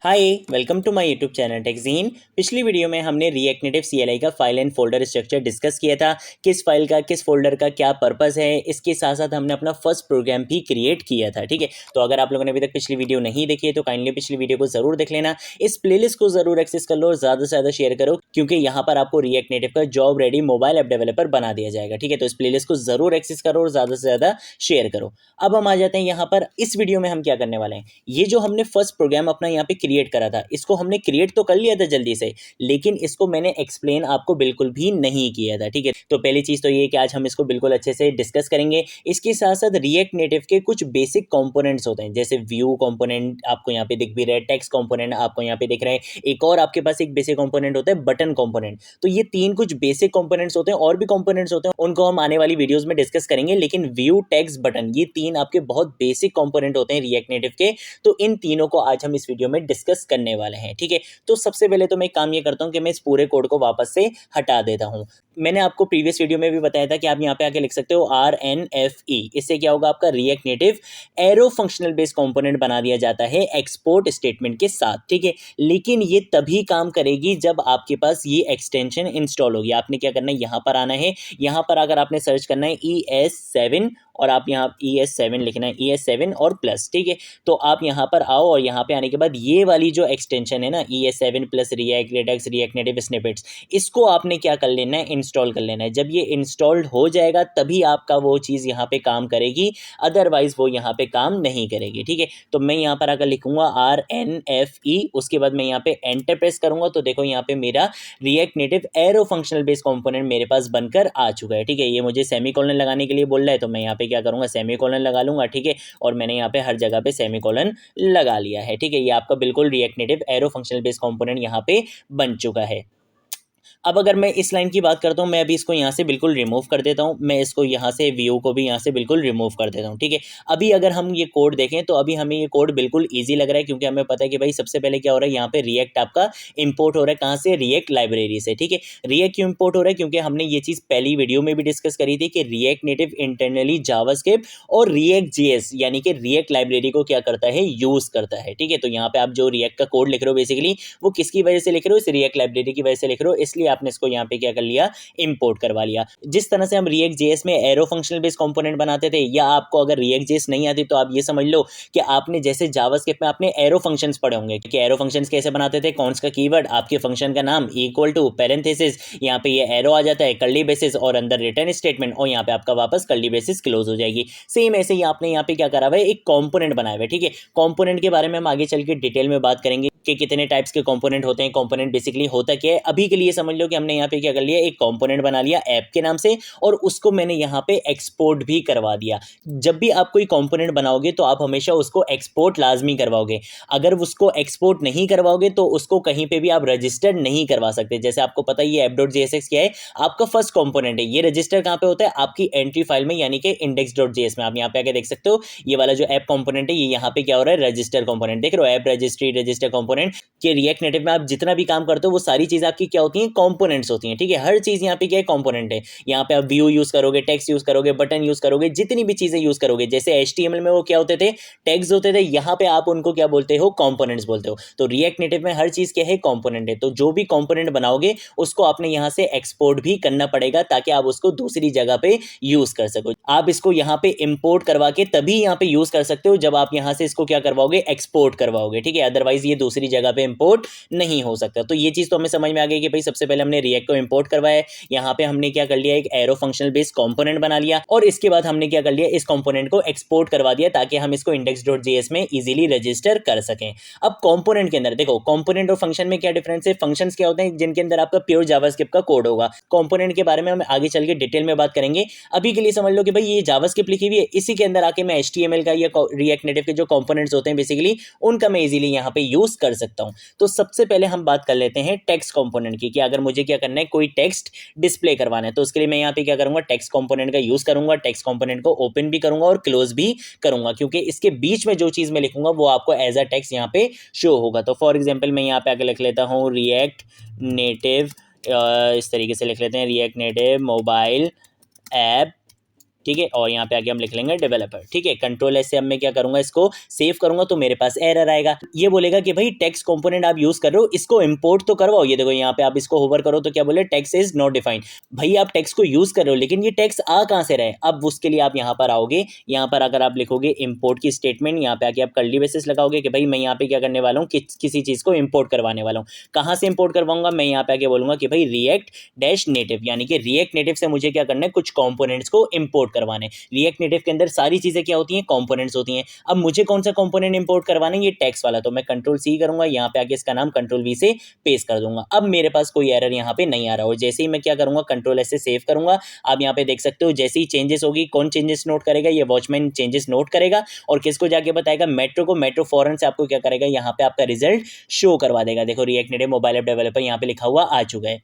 Hi welcome to my YouTube channel टेक्जीन। पिछली video में हमने रिएक्ट नेटिव CLI का file and folder structure discuss किया था। किस फाइल का किस फोल्डर का क्या पर्पस है, इसके साथ साथ हमने अपना फर्स्ट प्रोग्राम भी क्रिएट किया था। ठीक है, तो अगर आप लोगों ने अभी तक पिछली वीडियो नहीं देखी है तो काइंडली पिछली वीडियो को जरूर देख लेना। इस प्लेलिस्ट को जरूर एक्सेस कर लो और ज़्यादा से ज़्यादा शेयर करो, क्योंकि यहाँ पर आपको रिएक्ट नेटिव का job ready mobile app developer बना दिया जाएगा। ठीक है, तो इस प्लेलिस्ट को जरूर एक्सेस करो और ज़्यादा से ज़्यादा शेयर करो। अब हम आ जाते हैं यहाँ पर। इस वीडियो में हम क्या करने वाले हैं, ये जो हमने फर्स्ट प्रोग्राम अपना यहाँ पे क्रिएट करा था, इसको हमने क्रिएट तो कर लिया था जल्दी से, लेकिन इसको मैंने एक्सप्लेन आपको बिल्कुल भी नहीं किया था। ठीक है, तो पहली चीज तो ये कि आज हम इसको बिल्कुल अच्छे से डिस्कस करेंगे। इसके साथ साथ रिएक्ट नेटिव के कुछ बेसिक कंपोनेंट्स होते हैं, जैसे व्यू कंपोनेंट आपको यहाँ पे दिख भी रहा है, टेक्स्ट कंपोनेंट आपको यहाँ पे दिख रहा है, एक और आपके पास एक बेसिक कंपोनेंट होता है बटन कंपोनेंट। तो ये तीन कुछ बेसिक कंपोनेंट्स होते हैं, और भी कंपोनेंट्स होते हैं, उनको हम आने वाली वीडियोस में डिस्कस करेंगे। लेकिन व्यू, टेक्स्ट, बटन, ये तीन आपके बहुत बेसिक कंपोनेंट होते हैं रिएक्ट नेटिव के। तो इन तीनों को आज हम इस वीडियो में डिस्कस करने वाले हैं। ठीक है, तो सबसे पहले तो मैं एक काम ये करता हूं कि मैं इस पूरे कोड को वापस से हटा देता हूं। मैंने आपको प्रीवियस वीडियो में भी बताया था कि आप यहाँ पे आके लिख सकते हो RNFE। इससे क्या होगा, आपका react native arrow functional based component बना दिया जाता है एक्सपोर्ट स्टेटमेंट के साथ। ठीक है, लेकिन ये तभी काम करेगी जब आपके पास ये एक्सटेंशन इंस्टॉल होगी। आपने क्या करना है, यहाँ पर आना है। यहाँ पर अगर आपने सर्च करना है ES7 और आप यहाँ ES7 लिखना है, ES7 और प्लस। ठीक है, तो आप यहाँ पर आओ और यहाँ पे आने के बाद ये वाली जो एक्सटेंशन है ना, ES7 plus React, Redux, React Native snippets, इसको आपने क्या कर लेना है, इंस्टॉल कर लेना है। जब ये इंस्टॉल्ड हो जाएगा तभी आपका वो चीज़ यहाँ पे काम करेगी, अदरवाइज वो यहाँ पे काम नहीं करेगी। ठीक है, तो मैं यहाँ पर अगर लिखूंगा RNFE, उसके बाद मैं यहाँ पे एंटर प्रेस करूंगा तो देखो यहाँ पे मेरा react native arrow functional based component मेरे पास बनकर आ चुका है। ठीक है, ये मुझे सेमीकोलन लगाने के लिए बोल रहा है, तो मैं यहाँ पे क्या करूंगा, सेमीकोलन लगा लूंगा। ठीक है, और मैंने यहाँ पे हर जगह पे सेमीकोलन लगा लिया है। ठीक है, ये आपका बिल्कुल react native arrow functional based component यहाँ पे बन चुका है। अब अगर मैं इस लाइन की बात करता हूँ, मैं अभी इसको यहाँ से बिल्कुल रिमूव कर देता हूँ। मैं इसको यहाँ से व्यू को भी यहाँ से बिल्कुल रिमूव कर देता हूँ। ठीक है, अभी अगर हम ये कोड देखें तो अभी हमें ये कोड बिल्कुल ईजी लग रहा है, क्योंकि हमें पता है कि भाई सबसे पहले क्या हो रहा है, यहाँ पे रिएक्ट आपका इंपोर्ट हो रहा है। कहाँ से, रिएक्ट लाइब्रेरी से। ठीक है, रिएक्ट क्यों इंपोर्ट हो रहा है, क्योंकि हमने ये चीज़ पहली वीडियो में भी डिस्कस करी थी कि रिएक्ट नेटिव इंटरनली जावास्क्रिप्ट और रिएक्ट JS यानी कि रिएक्ट लाइब्रेरी को क्या करता है, यूज करता है। ठीक है, तो यहाँ पे आप जो रिएक्ट का कोड लिख रहे हो बेसिकली वो किसकी वजह से लिख रहे हो, इस रिएक्ट लाइब्रेरी की वजह से लिख रहे हो, इसलिए आपने इसको यहाँ पे क्या कर लिया, इंपोर्ट करवा लिया। जिस तरह से हम रिएक्ट JS में एरो फंक्शनल बेस्ड कंपोनेंट बनाते थे, या आपको अगर रिएक्ट JS नहीं आती तो आप ये समझ लो कि आपने जैसे जावास्क्रिप्ट में आपने एरो फंक्शंस पढ़े होंगे कि एरो फंक्शंस कैसे बनाते थे, कौन सा कीवर्ड, आपके फंक्शन का नाम इक्वल टू पैरेंथेसिस, यहाँ पे ये एरो आ जाता है, कर्ली ब्रेसेस और अंदर रिटर्न स्टेटमेंट, और यहाँ पे आपका वापस कर्ली ब्रेसेस क्लोज हो जाएगी। सेम ऐसे ही आपने यहाँ पे क्या करा हुआ है, एक कंपोनेंट बनाया हुआ है। ठीक है, कंपोनेंट के बारे में हम आगे चल के डिटेल में बात करेंगे कि कितने टाइप्स के कंपोनेंट होते हैं, कंपोनेंट बेसिकली होता क्या है। अभी के लिए समझ लो कि हमने यहाँ पे क्या कर लिया, एक कंपोनेंट बना लिया ऐप के नाम से, और उसको मैंने यहाँ पे एक्सपोर्ट भी करवा दिया। जब भी आप कोई कंपोनेंट बनाओगे तो आप हमेशा उसको एक्सपोर्ट लाजमी करवाओगे। अगर उसको एक्सपोर्ट नहीं करवाओगे तो उसको कहीं पे भी आप रजिस्टर्ड नहीं करवा सकते। जैसे आपको पता है ये app.jsx क्या है, आपका फर्स्ट कंपोनेंट है। ये रजिस्टर कहाँ पे होता है, आपकी एंट्री फाइल में, यानी कि index.js में। आप यहाँ पे आके देख सकते हो, ये वाला जो ऐप कंपोनेंट है ये यहाँ पे क्या हो रहा है, रजिस्टर कंपोनेंट। देख रहे हो, ऐप रजिस्ट्री रजिस्टर कंपोनेंट के रिएक्ट नेटिव में आप जितना भी काम करते हो वो सारी चीज आपकी क्या होती है, कंपोनेंट्स होती हैं। ठीक है, हर चीज यहाँ पे क्या है, कंपोनेंट है। यहाँ पे आप व्यू यूज करोगे, टेक्स्ट यूज करोगे, बटन यूज करोगे, जितनी भी चीजें यूज करोगे, जैसे HTML में वो क्या होते थे, टैग्स होते थे, यहाँ पे आप उनको क्या बोलते हो, कंपोनेंट्स बोलते हो। तो रिएक्ट नेटिव में हर चीज क्या है, कंपोनेंट है। तो जो भी कंपोनेंट बनाओगे उसको आपने यहाँ से एक्सपोर्ट भी करना पड़ेगा, ताकि आप उसको दूसरी जगह पे यूज कर सको। आप इसको यहाँ पे इंपोर्ट करवा के तभी यहाँ पे यूज कर सकते हो जब आप यहाँ से इसको क्या करवाओगे, एक्सपोर्ट करवाओगे। ठीक है, अदरवाइज ये दूसरी जगह पे इंपोर्ट नहीं हो सकता। तो ये चीज तो हमें समझ में आ गई कि भाई सबसे पहले हमने रिएक्ट को इंपोर्ट करवाया, यहाँ पे हमने क्या कर लिया, एक एरो फंक्शनल बेस्ड कंपोनेंट बना लिया, और इसके बाद हमने क्या कर लिया, इस कंपोनेंट को एक्सपोर्ट करवा दिया ताकि हम इसको index.js में इजीली रजिस्टर कर सकें। अब कंपोनेंट के अंदर देखो, कंपोनेंट और फंक्शन में क्या डिफरेंस है। फंक्शंस क्या होते हैं, जिनके अंदर आपका प्योर जावास्क्रिप्ट का कोड होगा। कंपोनेंट के बारे में हम आगे चल के डिटेल में बात करेंगे। अभी के लिए समझ लो कि भाई ये जावास्क्रिप्ट लिखी हुई है, इसी के अंदर आके मैं HTML का या रिएक्ट नेटिव के जो कंपोनेंट्स होते हैं बेसिकली उनका मैं इजीली यहाँ पे यूज कर सकता हूँ। तो सबसे पहले हम बात कर लेते हैं टेक्स्ट कंपोनेंट की, कि अगर मुझे क्या करना है, कोई टेक्स्ट डिस्प्ले करवाना है तो उसके लिए मैं यहाँ पे क्या करूंगा, टेक्स्ट कंपोनेंट का यूज करूंगा। टेक्स्ट कंपोनेंट को ओपन भी करूंगा और क्लोज भी करूंगा, क्योंकि इसके बीच में जो चीज मैं लिखूंगा वो आपको एज अ टेक्स्ट यहाँ पे शो होगा। तो फॉर एग्जाम्पल मैं यहाँ पे आके लिख लेता हूँ रिएक्ट नेटिव, इस तरीके से लिख लेते हैं, रिएक्ट नेटिव मोबाइल ऐप ठीक है, और यहाँ पे आके हम लिख लेंगे डेवलपर, ठीक है। कंट्रोल एस से अब मैं क्या करूंगा, इसको सेव करूंगा तो मेरे पास एरर आएगा। ये बोलेगा कि भाई टेक्स्ट कंपोनेंट आप यूज कर रहे हो, इसको इंपोर्ट तो करवाओ। ये देखो यहाँ पे आप इसको होवर करो तो क्या बोले, टेक्स्ट इज नॉट डिफाइंड। भाई आप टेक्स्ट को यूज कर रहे हो लेकिन ये टेक्स्ट आ कहां से रहे, अब उसके लिए आप यहाँ पर आओगे, यहाँ पर अगर आप लिखोगे इंपोर्ट की स्टेटमेंट, यहाँ पे आके आप कर्ली ब्रेसेस लगाओगे कि भाई मैं यहाँ पे क्या करने वाला हूँ, किसी चीज को इंपोर्ट करवाने वाला हूँ। कहां से इंपोर्ट करवाऊंगा, मैं यहाँ पे आके बोलूंगा कि भाई रिएक्ट डैश नेटिव, यानी कि रिएक्ट नेटिव से मुझे क्या करना है, कुछ कंपोनेंट्स को इंपोर्ट करवाने। रिएक्ट नेटिव के अंदर सारी चीजें क्या होती हैं, कंपोनेंट्स होती हैं। अब मुझे कौन सा कंपोनेंट इंपोर्ट करवाना है, ये टेक्स्ट वाला, तो मैं कंट्रोल सी करूंगा, यहाँ पे आके इसका नाम कंट्रोल वी से पेस्ट कर दूंगा। अब मेरे पास कोई एरर यहाँ पे नहीं आ रहा हो। जैसे ही मैं क्या करूंगा, कंट्रोल एस से सेव करूंगा, आप यहाँ पे देख सकते हो जैसे ही चेंजेस होगी, कौन चेंजेस नोट करेगा, ये वॉचमैन चेंजेस नोट करेगा और किसको जाके बताएगा, मेट्रो को। मेट्रो फौरन से आपको क्या करेगा, यहाँ पे आपका रिजल्ट शो करवा देगा। देखो react native mobile app developer यहाँ पे लिखा हुआ आ चुका है।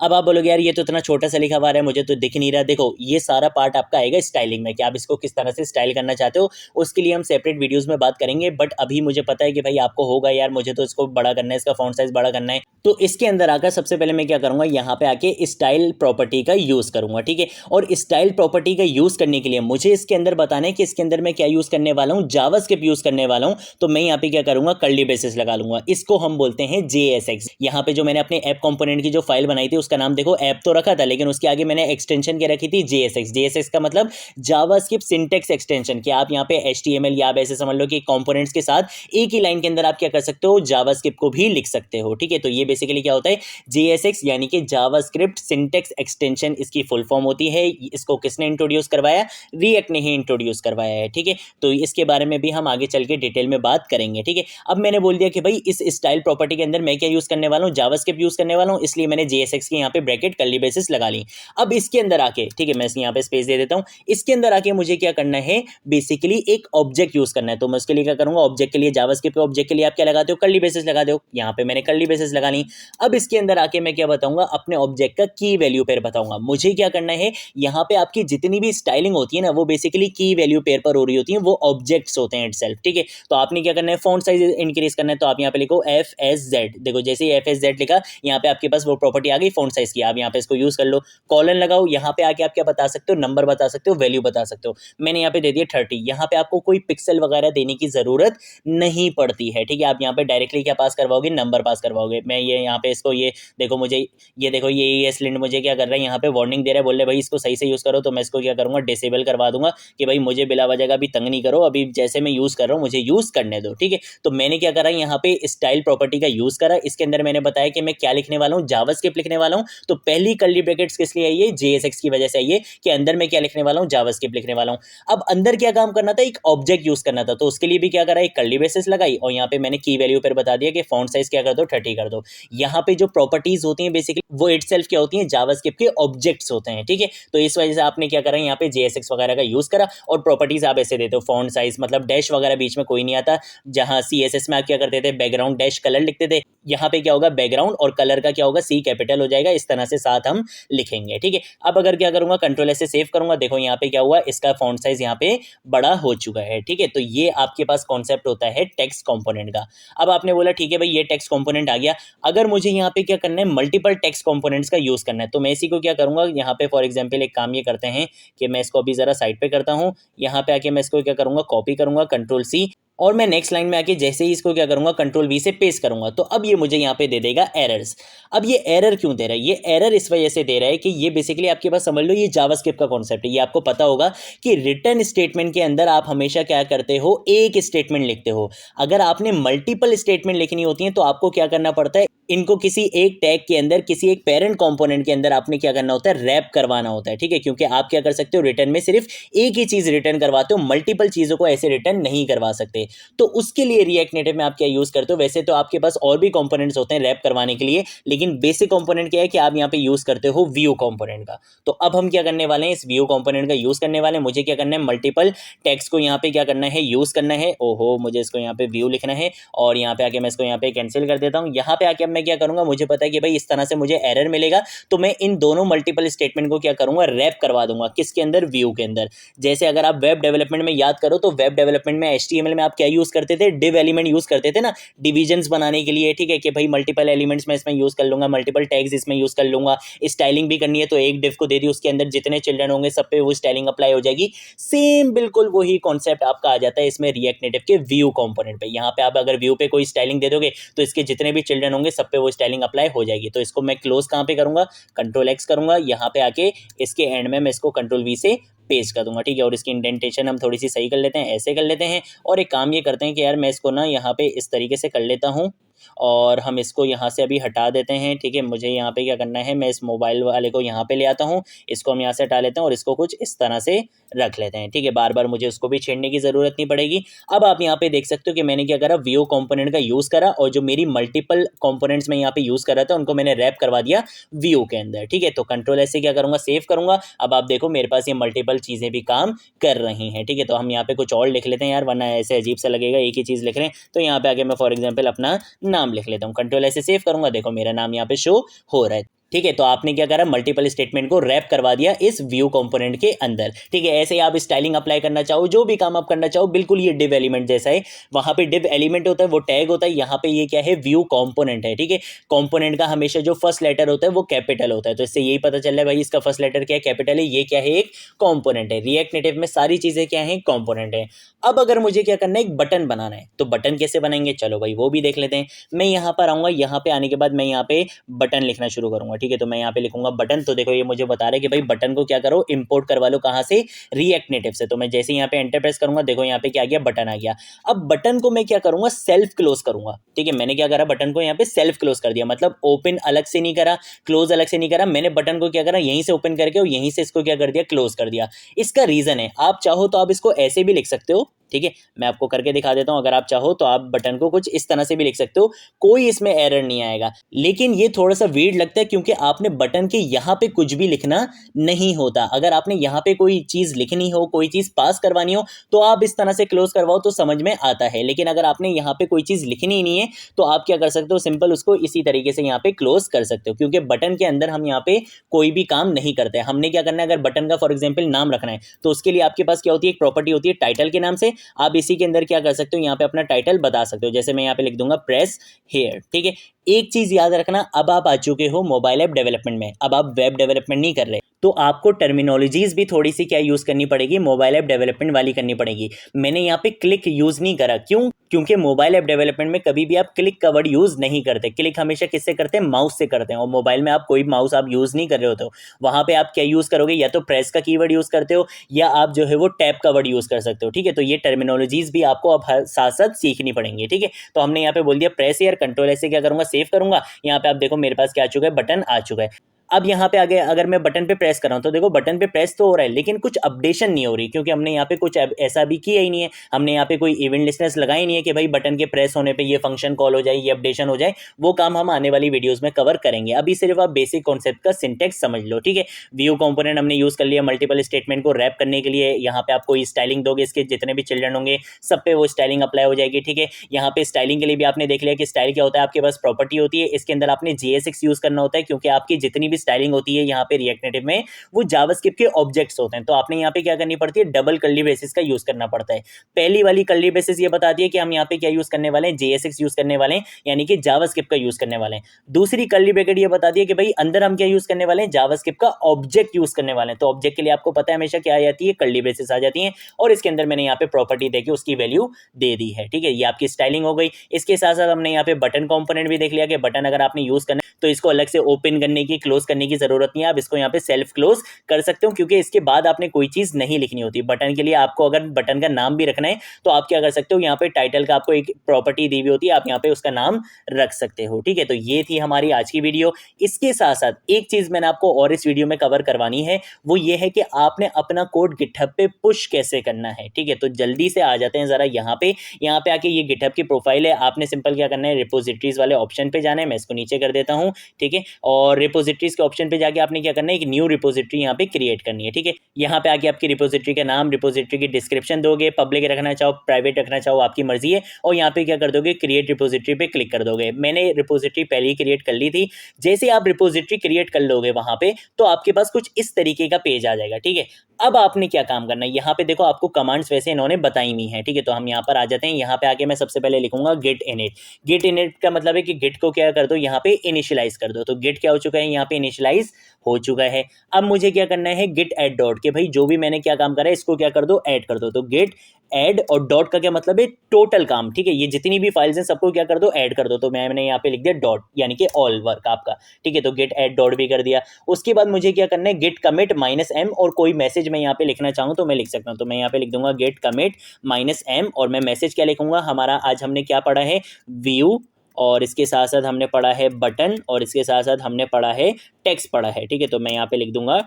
अब आप बोलोगे यार ये तो इतना छोटा सा लिखा हुआ है, मुझे तो दिख नहीं रहा। देखो ये सारा पार्ट आपका आएगा स्टाइलिंग में, कि आप इसको किस तरह से स्टाइल करना चाहते हो, उसके लिए हम सेपरेट वीडियोस में बात करेंगे। बट अभी मुझे पता है कि भाई आपको होगा यार मुझे तो इसको बड़ा करना है, इसका फॉन्ट साइज बड़ा करना है, तो इसके अंदर आकर सबसे पहले मैं क्या करूंगा, यहाँ पे आके स्टाइल प्रॉपर्टी का यूज करूंगा, ठीक है। और स्टाइल प्रॉपर्टी का यूज करने के लिए मुझे इसके अंदर बताना है कि इसके अंदर मैं क्या यूज करने वाला हूँ, जावास्क्रिप्ट यूज करने वाला हूँ। तो मैं यहाँ पे क्या करूंगा, कर्ली ब्रेसेस लगा लूंगा, इसको हम बोलते हैं JSX। यहाँ पे जो मैंने अपने ऐप कंपोनेंट की जो फाइल बनाई थी उसका नाम देखो, ऐप तो रखा था लेकिन उसके आगे मैंने एक्सटेंशन क्या रखी थी, JSX। JSX का मतलब जावास्क्रिप्ट सिंटैक्स एक्सटेंशन, कि आप यहाँ पे HTML या आप ऐसे समझ लो कि कंपोनेंट्स के साथ एक ही लाइन के अंदर आप क्या कर सकते हो, जावास्क्रिप्ट को भी लिख सकते हो, ठीक है। तो ये बेसिकली क्या होता है, JSX यानी कि जावास्क्रिप्ट सिंटैक्स एक्सटेंशन, इसकी फुल फॉर्म होती है। इसको किसने इंट्रोड्यूस करवाया, रिएक्ट ने ही इंट्रोड्यूस करवाया है, ठीक है। तो इसके बारे में भी हम आगे चल के डिटेल में बात करेंगे, ठीक है। अब मैंने बोल दिया कि भाई इस स्टाइल प्रॉपर्टी के अंदर मैं क्या यूज करने वाला हूँ, जावास्क्रिप्ट यूज करने वाला हूँ, इसलिए मैंने JSX की यहाँ पे ब्रैकेट कर्ली ब्रेसेस लगा ली। अब इसके अंदर आके, ठीक है, मैं यहाँ पे स्पेस दे देता हूँ, इसके अंदर आके मुझे क्या करना है, बेसिकली एक ऑब्जेक्ट यूज करना है। तो मैं उसके लिए क्या करूंगा, ऑब्जेक्ट के लिए जावास्क्रिप्ट ऑब्जेक्ट के लिए आप क्या लगाते हो, कर्ली ब्रेसेस लगा दो। यहाँ पे मैंने कर्ली ब्रेसेस लगा ली। अब इसके अंदर आके मैं क्या बताऊंगा, अपने ऑब्जेक्ट का की वैल्यू पेयर बताऊंगा। मुझे क्या करना है, यहाँ पे आपकी जितनी भी स्टाइलिंग होती है ना, वो बेसिकली की वैल्यू पेयर पर हो रही होती है, वो ऑब्जेक्ट्स होते हैं इटसेल्फ, ठीक है। तो आपने क्या करना है, फॉन्ट साइज इंक्रीज करना है, तो आप यहाँ पे लिखो FSZ। देखो जैसे ही FSZ लिखा, यहाँ पे आपके पास वो प्रॉपर्टी आ गई फॉन्ट साइज की, आप यहाँ पे इसको यूज कर लो। कॉलन लगाओ, यहाँ पे आके आप क्या बता सकते हो, नंबर बता सकते हो, वैल्यू बता सकते हो। मैंने यहाँ पे दे दिया 30। यहाँ पे आपको कोई पिक्सल वगैरह देने की जरूरत नहीं पड़ती है, ठीक है। आप यहाँ पे डायरेक्टली क्या पास करवाओगे, नंबर पास करवाओगे। मैं ये यहाँ पे इसको ये देखो, मुझे ये देखो ये स्लिंट मुझे क्या कर रहा है, यहाँ पे वार्निंग दे रहा है, बोल रहे भाई इसको सही से यूज करो। तो मैं इसको क्या करूंगा, डिसेबल करवा दूंगा कि भाई मुझे बिला वजह का भी तंग नहीं करो, अभी जैसे मैं यूज कर रहा हूँ मुझे यूज करने दो, ठीक है। तो मैंने क्या करा, यहाँ पे स्टाइल प्रॉपर्टी का यूज करा। इसके अंदर मैंने बताया कि मैं क्या लिखने वाला हूँ, जावास्क्रिप्ट लिखने वाला हूँ। तो पहली कर्ली ब्रैकेट्स किस लिए आई है, JSX की वजह से आई है, कि अंदर मैं क्या लिखने वाला हूँ, जावास्क्रिप्ट लिखने वाला हूँ। अब अंदर क्या काम करना था, एक ऑब्जेक्ट यूज करना था। तो उसके लिए भी क्या करा, एक कर्ली ब्रेसेस लगाई और यहाँ पे मैंने की वैल्यू पर बता दिया कि फॉन्ट साइज क्या कर दो, 30 कर दो। यहाँ पे जो प्रॉपर्टीज होती हैं बेसिकली वो इटसेल्फ क्या होती हैं, जावास्क्रिप्ट के ऑब्जेक्ट्स होते हैं, ठीक है। तो इस वजह से आपने क्या करा, यहाँ पे JSX वगैरह का यूज करा और प्रॉपर्टीज आप ऐसे देते हो, फॉन्ट साइज मतलब डैश वगैरह बीच में कोई नहीं आता। जहां CSS में आप क्या करते थे, बैकग्राउंड डैश कलर लिखते थे, यहाँ पे क्या होगा, बैकग्राउंड और कलर का क्या होगा, C कैपिटल हो जाएगा। इस तरह से साथ हम लिखेंगे, ठीक है। अब अगर क्या करूंगा, कंट्रोल S से सेव करूंगा, देखो यहाँ पे क्या हुआ, इसका फॉन्ट साइज यहाँ पे बड़ा हो चुका है, ठीक है। तो ये आपके पास कॉन्सेप्ट होता है टेक्स्ट कंपोनेंट का। अब आपने बोला ठीक है भाई ये टेक्स्ट कंपोनेंट आ गया, अगर मुझे यहाँ पे क्या करना है, मल्टीपल टेक्स्ट कंपोनेंट्स का यूज करना है, तो मैं इसी को क्या करूंगा, यहाँ पे फॉर एग्जांपल एक काम ये करते हैं कि मैं इसको अभी जरा साइड पे करता हूँ। यहाँ पे आके मैं इसको क्या करूंगा, कॉपी करूंगा, कंट्रोल C, और मैं नेक्स्ट लाइन में आके जैसे ही इसको क्या करूंगा, कंट्रोल V से पेस्ट करूंगा। तो अब ये मुझे यहाँ पे दे देगा एरर्स। अब ये एरर क्यों दे रहा है, ये एरर इस वजह से दे रहा है कि ये बेसिकली आपके पास समझ लो ये जावास्क्रिप्ट का कॉन्सेप्ट है। ये आपको पता होगा कि रिटर्न स्टेटमेंट के अंदर आप हमेशा क्या करते हो, एक स्टेटमेंट लिखते हो। अगर आपने मल्टीपल स्टेटमेंट लिखनी होती है तो आपको क्या करना पड़ता है, इनको किसी एक टैग के अंदर, किसी एक पेरेंट कंपोनेंट के अंदर आपने क्या करना होता है, रैप करवाना होता है, ठीक है। क्योंकि आप क्या कर सकते हो, रिटर्न में सिर्फ एक ही चीज रिटर्न करवाते हो, मल्टीपल चीजों को ऐसे रिटर्न नहीं करवा सकते। तो उसके लिए रिएक्ट नेटिव में आप क्या यूज करते हो, वैसे तो आपके पास और भी कंपोनेंट्स होते हैं रैप करवाने के लिए, लेकिन बेसिक कंपोनेंट क्या है कि आप यहाँ पे यूज करते हो व्यू कंपोनेंट का। तो अब हम क्या करने वाले हैं, इस व्यू कंपोनेंट का यूज करने वाले हैं। मुझे क्या करना है, मल्टीपल टेक्स्ट को यहाँ पे क्या करना है, यूज करना है। ओहो, मुझे इसको यहाँ पे व्यू लिखना है और यहाँ पे आके मैं इसको यहाँ पे कैंसिल कर देता हूँ। यहाँ पे आके मैं क्या करूंगा, मुझे पता है कि भाई इस तरह से मुझे एरर मिलेगा, तो मैं इन दोनों मल्टीपल स्टेटमेंट को क्या करूंगा, रैप करवा दूंगा। किसके अंदर, व्यू के अंदर। जैसे अगर आप वेब डेवलपमेंट में याद करो तो वेब डेवलपमेंट में HTML में आप क्या यूज करते थे, डिव एलिमेंट यूज करते थे ना, डिविजन्स बनाने के लिए, ठीक है, कि भाई मल्टीपल एलिमेंट्स में इसमें यूज कर लूंगा, मल्टीपल टैग्स इसमें यूज कर लूंगा, स्टाइलिंग भी करनी है तो एक डिव को दे दी, उसके अंदर जितने चिल्ड्रन होंगे सब पे वो स्टाइलिंग अप्लाई हो जाएगी। सेम बिल्कुल वही कॉन्सेप्ट आपका आ जाता है इसमें रिएक्ट नेटिव के व्यू कंपोनेंट पे। यहाँ पे आप अगर व्यू पे कोई स्टाइलिंग दे दोगे तो इसके जितने भी चिल्ड्रन होंगे सब पे वो स्टाइलिंग अप्लाई हो जाएगी। तो इसको मैं क्लोज कहाँ पे करूंगा, Ctrl+X करूंगा, यहाँ पे आके इसके एंड में मैं इसको Ctrl+V से पेस्ट कर दूंगा, ठीक है। और इसकी इंडेंटेशन हम थोड़ी सी सही कर लेते हैं, ऐसे कर लेते हैं। और एक काम ये करते हैं कि यार मैं इसको ना यहाँ पे इस तरीके से कर लेता हूँ और हम इसको यहाँ से अभी हटा देते हैं, ठीक है। मुझे यहाँ पे क्या करना है, मैं इस मोबाइल वाले को यहाँ पे ले आता हूँ, इसको हम यहाँ से हटा लेते हैं और इसको कुछ इस तरह से रख लेते हैं, ठीक है। बार बार मुझे उसको भी छेड़ने की ज़रूरत नहीं पड़ेगी। अब आप यहाँ पे देख सकते हो कि मैंने क्या करा, व्यू कंपोनेंट का यूज़ करा और जो मेरी मल्टीपल कंपोनेंट्स में यहाँ पे यूज़ कर रहा था उनको मैंने रैप करवा दिया व्यू के अंदर, ठीक है। तो Ctrl+S से क्या करूँगा, सेव करूँगा। अब आप देखो मेरे पास ये मल्टीपल चीज़ें भी काम कर रही हैं, ठीक है। तो हम यहाँ पे कुछ और लिख लेते हैं यार, वरना ऐसे अजीब सा लगेगा एक ही चीज़ लिख रहे हैं। तो यहाँ पे आगे मैं फॉर एग्जाम्पल अपना नाम लिख लेता हूँ, Ctrl+S से सेव करूँगा, देखो मेरा नाम यहाँ पे शो हो रहा है, ठीक है। तो आपने क्या करा, मल्टीपल स्टेटमेंट को रैप करवा दिया इस व्यू कंपोनेंट के अंदर, ठीक है। ऐसे ही आप स्टाइलिंग अप्लाई करना चाहो, जो भी काम आप करना चाहो, बिल्कुल ये डिव एलिमेंट जैसा है। वहां पे डिव एलिमेंट होता है, वो टैग होता है, यहाँ पे ये क्या है, व्यू कंपोनेंट है, ठीक है। कंपोनेंट का हमेशा जो फर्स्ट लेटर होता है वो कैपिटल होता है, तो इससे यही पता चल रहा है भाई इसका फर्स्ट लेटर क्या है, कैपिटल है। ये क्या है, एक कॉम्पोनेंट है। रिएक्ट नेटिव में सारी चीजें क्या है, कॉम्पोनेंट है। अब अगर मुझे क्या करना है, एक बटन बनाना है, तो बटन कैसे बनाएंगे, चलो भाई वो भी देख लेते हैं। मैं यहाँ पर आऊंगा, यहाँ पे आने के बाद मैं यहाँ पे बटन लिखना शुरू करूंगा, ठीक है। तो मैं यहाँ पे लिखूंगा बटन। तो देखो ये मुझे बता रहा है कि भाई बटन को क्या करो, इंपोर्ट करवा लो, कहाँ से, रिएक्ट नेटिव से। तो मैं जैसे यहाँ पे एंटर प्रेस करूंगा, देखो यहाँ पे क्या आ गया, बटन आ गया। अब बटन को मैं क्या करूंगा, सेल्फ क्लोज करूंगा, ठीक है। मैंने क्या करा, बटन को यहाँ पे सेल्फ क्लोज कर दिया, मतलब ओपन अलग से नहीं करा, क्लोज अलग से नहीं करा। मैंने बटन को क्या करा, यहीं से ओपन करके और यहीं से इसको क्या कर दिया, क्लोज कर दिया। इसका रीजन है, आप चाहो तो आप इसको ऐसे भी लिख सकते हो, ठीक है। मैं आपको करके दिखा देता हूं। अगर आप चाहो तो आप बटन को कुछ इस तरह से भी लिख सकते हो, कोई इसमें एरर नहीं आएगा। लेकिन ये थोड़ा सा वीर्ड लगता है क्योंकि आपने बटन के यहाँ पे कुछ भी लिखना नहीं होता। अगर आपने यहाँ पे कोई चीज लिखनी हो, कोई चीज पास करवानी हो, तो आप इस तरह से क्लोज करवाओ तो समझ में आता है। लेकिन अगर आपने यहाँ पे कोई चीज लिखनी ही नहीं है तो आप क्या कर सकते हो, सिंपल उसको इसी तरीके से यहाँ पे क्लोज कर सकते हो, क्योंकि बटन के अंदर हम यहाँ पे कोई भी काम नहीं करते। हमने क्या करना है, अगर बटन का फॉर एग्जाम्पल नाम रखना है तो उसके लिए आपके पास क्या होती है, एक प्रॉपर्टी होती है टाइटल के नाम से। आप इसी के अंदर क्या कर सकते हो, यहाँ पे अपना टाइटल बता सकते हो। जैसे मैं यहाँ पे लिख दूंगा प्रेस हेयर, ठीक है। एक चीज याद रखना, अब आप आ चुके हो मोबाइल ऐप डेवलपमेंट में, अब आप वेब डेवलपमेंट नहीं कर रहे, तो आपको टर्मिनोलॉजीज भी थोड़ी सी क्या यूज करनी पड़ेगी, मोबाइल ऐप डेवलपमेंट वाली करनी पड़ेगी। मैंने यहाँ पे क्लिक यूज नहीं करा, क्यों, क्योंकि मोबाइल ऐप डेवलपमेंट में कभी भी आप क्लिक का वर्ड यूज नहीं करते। क्लिक हमेशा किससे करते हैं, माउस से करते हैं। और मोबाइल में आप कोई माउस आप यूज नहीं कर रहे होते हो, वहां पे आप क्या यूज करोगे, या तो प्रेस का कीवर्ड यूज करते हो या आप जो है वो टैप का वर्ड यूज कर सकते हो, ठीक है। तो ये टर्मिनोलॉजीज भी आपको अब साथ साथ सीखनी पड़ेंगी, ठीक है। तो हमने यहाँ पे बोल दिया प्रेस हेयर, Ctrl+S से क्या करूंगा, सेव करूंगा। यहाँ पे आप देखो मेरे पास क्या आ चुका है, बटन आ चुका है। अब यहाँ पे आगे अगर मैं बटन पे प्रेस कर रहा हूँ तो देखो बटन पे प्रेस तो हो रहा है लेकिन कुछ अपडेशन नहीं हो रही, क्योंकि हमने यहाँ पे कुछ ऐसा भी किया ही नहीं है। हमने यहाँ पे कोई इवेंट लिस्टनेस लगाई नहीं है कि भाई बटन के प्रेस होने पे ये फंक्शन कॉल हो जाए, ये अपडेशन हो जाए। वो काम हम आने वाली वीडियोस में कवर करेंगे। अभी सिर्फ आप बेसिक कॉन्सेप्ट का सिंटेक्स समझ लो, ठीक है। व्यू कंपोनेंट हमने यूज कर लिया मल्टीपल स्टेटमेंट को रैप करने के लिए। यहाँ पे आप कोई स्टाइलिंग दोगे, इसके जितने भी चिल्ड्रन होंगे सब पे वो स्टाइलिंग अप्लाई हो जाएगी, ठीक है। यहाँ पे स्टाइलिंग के लिए भी आपने देख लिया कि स्टाइल क्या होता है, आपके पास प्रॉपर्टी होती है, इसके अंदर आपने JSX यूज करना होता है, क्योंकि आपकी जितनी भी स्टाइलिंग होती है यहाँ पे रिएक्ट नेटिव में वो जावास्क्रिप्ट के ऑब्जेक्ट्स होते हैं। तो आपने यहाँ पे क्या करनी पड़ती है, डबल कर्ली ब्रेसेस का यूज करना पड़ता है। पहली वाली कर्ली ब्रेसेस ये बताती है कि हम यहाँ पे क्या यूज करने वाले हैं, JSX यूज करने वाले हैं, यानी कि जावास्क्रिप्ट का यूज करने वाले हैं। दूसरी कर्ली ब्रैकेट ये बताती है कि भाई अंदर हम क्या यूज करने वाले हैं, जावास्क्रिप्ट का ऑब्जेक्ट यूज करने वाले हैं। तो ऑब्जेक्ट के लिए आपको पता है हमेशा क्या आ जाती है, कर्ली ब्रेसेस आ जाती है। और इसके अंदर मैंने यहाँ पे प्रॉपर्टी देके उसकी वैल्यू दे दी है, ठीक है। ये आपकी स्टाइलिंग हो गई। इसके साथ साथ हमने यहाँ पे बटन कंपोनेंट भी देख लिया कि बटन अगर आपने यूज करना तो इसको अलग से ओपन करने की, क्लोज करने की जरूरत नहीं है। आप इसको यहाँ पे सेल्फ क्लोज कर सकते हो, क्योंकि इसके बाद आपने कोई चीज नहीं लिखनी होती। बटन के लिए आपको अगर बटन का नाम भी रखना है तो आप क्या कर सकते हो, यहाँ पे टाइटल का आपको एक प्रॉपर्टी दी हुई होती है, आप यहाँ पे उसका नाम रख सकते हो, ठीक है। तो ये थी हमारी आज की वीडियो। इसके साथ साथ एक चीज मैंने आपको और इस वीडियो में कवर करवानी है, वो ये है कि आपने अपना कोड गिटहब पे पुश कैसे करना है, ठीक है। तो जल्दी से आ जाते हैं जरा यहाँ पे आके ये गिटहब की प्रोफाइल है। आपने सिंपल क्या करना है, रिपोजिटरीज वाले ऑप्शन पे जाना है। मैं इसको नीचे कर देता हूँ, ठीक है। और रिपोजिटरीज रिपोजिटरीज के ऑप्शन पे जाके आपने क्या करना है, एक न्यू रिपोजिटरी यहाँ पे क्रिएट करनी है। ठीक है, यहाँ पे आके आपकी रिपोजिटरी का नाम, रिपोजिटरी की डिस्क्रिप्शन दोगे, पब्लिक रखना चाहो प्राइवेट रखना चाहो आपकी मर्जी है, और यहाँ पे क्या कर दोगे, क्रिएट रिपोजिटरी पे क्लिक कर दोगे। मैंने रिपोजिटरी पहले ही क्रिएट कर ली थी। जैसे आप रिपोजिटरी क्रिएट कर लोगे वहां पे, तो आपके पास कुछ इस तरीके का पेज आ जाएगा। ठीक है, अब आपने क्या काम करना है, यहाँ पे देखो आपको कमांड्स वैसे इन्होंने बताई हुई हैं। ठीक है, तो हम यहाँ पर आ जाते हैं। यहाँ पे आके मैं सबसे पहले लिखूंगा गिट इनिट। गिट इनिट का मतलब है कि गिट को क्या कर दो, यहाँ पे इनिशियलाइज कर दो। तो गिट क्या हो चुका है, यहाँ पे इनिशियलाइज हो चुका है। अब मुझे क्या करना है, गिट एड डॉट, के भाई जो भी मैंने क्या काम करा है इसको क्या कर दो, ऐड कर दो। तो गिट ऐड, और डॉट का क्या मतलब है, टोटल काम। ठीक है, ये जितनी भी फाइल्स हैं सबको क्या कर दो, ऐड कर दो। तो मैंने यहाँ पे लिख दिया डॉट, यानी कि ऑल वर्क आपका। ठीक है, तो गिट ऐड डॉट भी कर दिया। उसके बाद मुझे क्या करना है, गिट कमिट -m, और कोई मैसेज मैं यहाँ पे लिखना चाहूँ तो मैं लिख सकता हूँ। तो मैं यहाँ पे लिख दूंगा गिट कमिट -m, और मैं मैसेज क्या लिखूंगा, हमारा आज हमने क्या पढ़ा है, व्यू, और इसके साथ साथ हमने पढ़ा है बटन, और इसके साथ साथ हमने पढ़ा है टेक्स्ट पढ़ा है। ठीक है, तो मैं यहाँ पे लिख दूंगा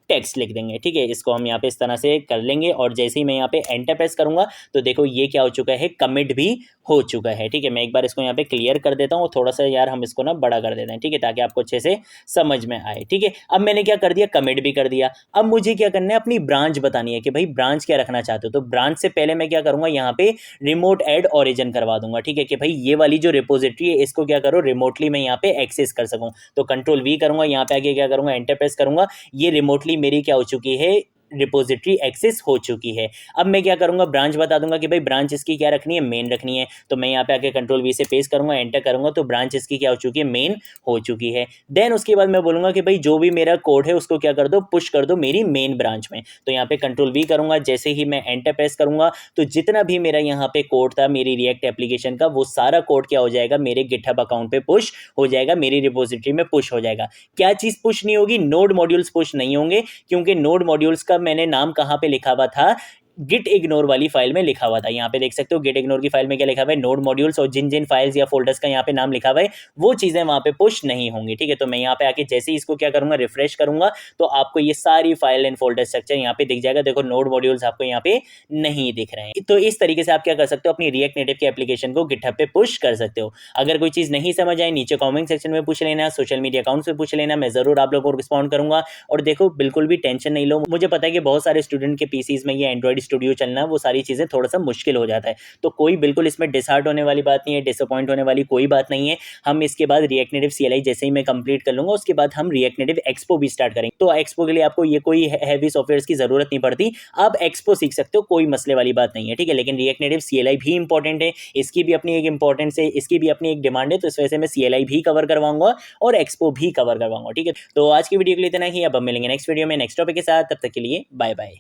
टेक्स्ट लिख देंगे। ठीक है, इसको हम यहाँ पे इस तरह से कर लेंगे, और जैसे ही मैं यहाँ पे एंटर प्रेस करूंगा तो देखो ये क्या हो चुका है, कमिट भी हो चुका है। ठीक है, मैं एक बार इसको यहाँ पे क्लियर कर देता हूँ, थोड़ा सा यार हम इसको ना बड़ा कर देते हैं। ठीक है, ताकि आपको अच्छे से समझ में आए। ठीक है, अब मैंने क्या कर दिया, कमिट भी कर दिया। अब मुझे क्या करना है, अपनी ब्रांच बतानी है कि भाई ब्रांच क्या रखना चाहते हो। तो ब्रांच से पहले मैं क्या करूंगा, यहाँ पे रिमोट एड ओरिजिन करवा दूंगा। ठीक है, कि भाई ये वाली जो रिपोजिटरी है इसको क्या करो, रिमोटली मैं यहाँ पे एक्सेस कर सकूँ। तो कंट्रोल V करूंगा, यहाँ पे आके क्या करूंगा, एंटर प्रेस करूंगा। ये रिमोटली मेरी क्या हो चुकी है, रिपोजिटरी एक्सेस हो चुकी है। अब मैं क्या करूंगा, ब्रांच बता दूंगा कि भाई ब्रांच इसकी क्या रखनी है, मेन रखनी है। तो मैं यहाँ पे आके कंट्रोल V से पेस्ट करूंगा, एंटर करूंगा, तो ब्रांच इसकी क्या हो चुकी है, मेन हो चुकी है। देन उसके बाद मैं बोलूंगा कि भाई जो भी मेरा कोड है उसको क्या कर दो, पुश कर दो मेरी मेन ब्रांच में। तो यहाँ पे कंट्रोल V करूंगा, जैसे ही मैं एंटर प्रेस करूंगा तो जितना भी मेरा यहाँ पे कोड था मेरी रिएक्ट एप्लीकेशन का, वो सारा कोड क्या हो जाएगा, मेरे गिटहब अकाउंट पे पुश हो जाएगा, मेरी रिपोजिटरी में पुश हो जाएगा। क्या चीज पुश नहीं होगी, नोड मॉड्यूल्स पुश नहीं होंगे, क्योंकि नोड मॉड्यूल्स का मैंने नाम कहाँ पे लिखा हुआ था, गिट इग्नोर वाली फाइल में लिखा हुआ था। यहाँ पे देख सकते हो गिट इग्नोर की फाइल में क्या लिखा हुआ है, नोड मॉड्यूल्स, और जिन जिन फाइल्स या फोल्डर्स का यहाँ पे नाम लिखा हुआ है वो चीजें वहां पे पुश नहीं होंगी। ठीक है, तो मैं यहाँ पे आके जैसे ही इसको क्या करूंगा, रिफ्रेश करूंगा, तो आपको ये सारी फाइल एंड फोल्डर स्ट्रक्चर यहाँ पे दिख जाएगा। देखो नोड मॉड्यूल्स आपको यहाँ पे नहीं दिख रहे हैं। तो इस तरीके से आप क्या कर सकते हो, अपनी रिएक्ट नेटिव की एप्लीकेशन को गिटहब पे पुश कर सकते हो। अगर कोई चीज नहीं समझ आए नीचे कॉमेंट सेक्शन में पूछ लेना, सोशल मीडिया अकाउंट्स पे पूछ लेना, मैं जरूर आप लोगों को रिस्पॉन्ड करूंगा। और देखो बिल्कुल भी टेंशन नहीं लो, मुझे पता है कि बहुत सारे स्टूडेंट के पीसीज में ये एंड्रॉइड स्टूडियो चलना, वो सारी चीजें थोड़ा सा मुश्किल हो जाता है। तो कोई बिल्कुल इसमें डिसहार्ट होने वाली बात नहीं है, डिसअपॉइंट होने वाली कोई बात नहीं है। हम इसके बाद रिएक्ट नेटिव CLI जैसे ही मैं कंप्लीट कर लूंगा, उसके बाद हम रिएक्ट नेटिव एक्सपो भी स्टार्ट करेंगे। तो एक्सपो के लिए आपको ये कोई हैवी सॉफ्टवेयर की जरूरत नहीं पड़ती, आप एक्सपो सीख सकते हो, कोई मसले वाली बात नहीं है। ठीक है, लेकिन रिएक्ट नेटिव CLI भी इंपॉर्टेंट है, इसकी भी अपनी एक इंपॉर्टेंस है, इसकी भी अपनी एक डिमांड है। तो इस वजह से मैं CLI भी कवर करवाऊंगा और एक्सपो भी कवर करवाऊंगा। ठीक है, तो आज की वीडियो के लिए इतना ही। अब हम मिलेंगे नेक्स्ट वीडियो में नेक्स्ट टॉपिक के साथ, तब तक के लिए बाय बाय।